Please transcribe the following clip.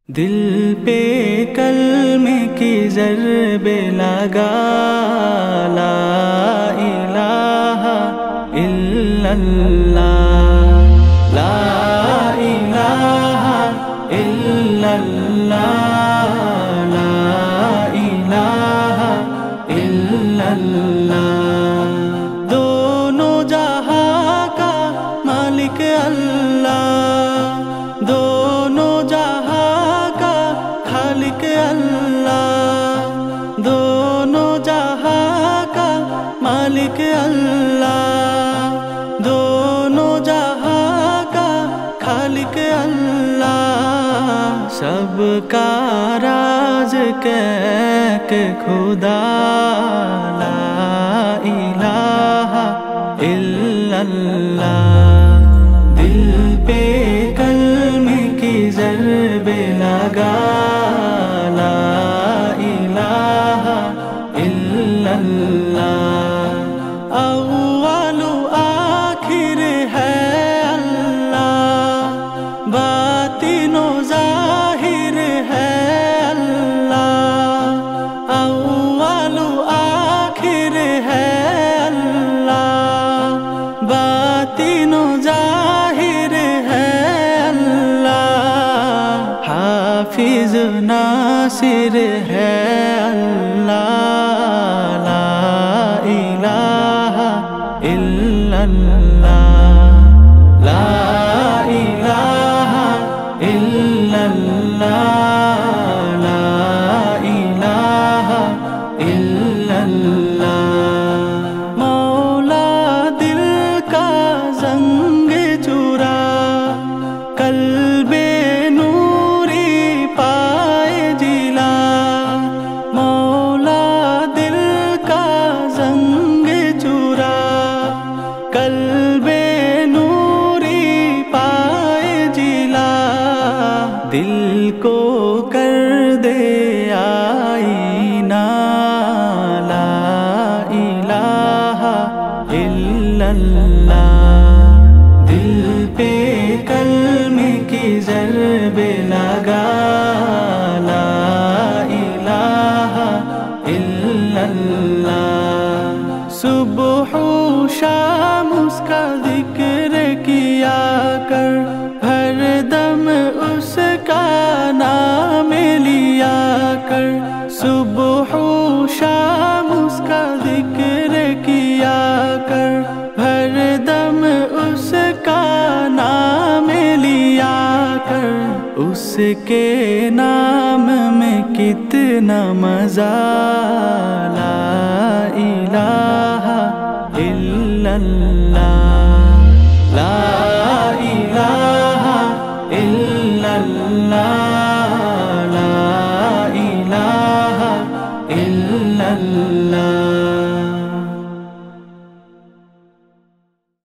دل پہ کلمے کی ضربے لگا، لا الہ الا اللہ، لا الہ الا اللہ، لا الہ الا اللہ۔ دونوں جہاں کا مالک اللہ، دونوں جہاں کا خالق اللہ، دونوں جہاں کا مالک اللہ، دونوں جہاں کا خالق اللہ۔ سب کا راز کہہ کے خدا، لا الہ الا اللہ۔ دل پہ کلمے کی ضربے لگا، لا الہ الا اللہ۔ اول آخر ہے اللہ، باطن و ظاہر ہے اللہ، اول آخر ہے اللہ، باطن و ظاہر ہے اللہ، حافظ ناصر ہے اللہ، لا الہ الا اللہ، لا الہ الا اللہ، لا الہ الا اللہ۔ مولا دل کا زنگ چورا، قلب نوری پائے جلا، مولا دل کا زنگ چورا، قلب نوری پائے جلا۔ دل کو کر دے آئینہ، لا الہ الا اللہ۔ دل پہ کلمے کی ضربے لگا، لا الہ الا اللہ۔ صبح و شام اس کا ذکر کیا کر، ہر دم اس کا نام لیا کر، صبح و شام اس کا ذکر کیا کر، ہر دم اس کا نام لیا کر۔ اس کے نام میں کتنا مزہ، لا الہ الا اللہ۔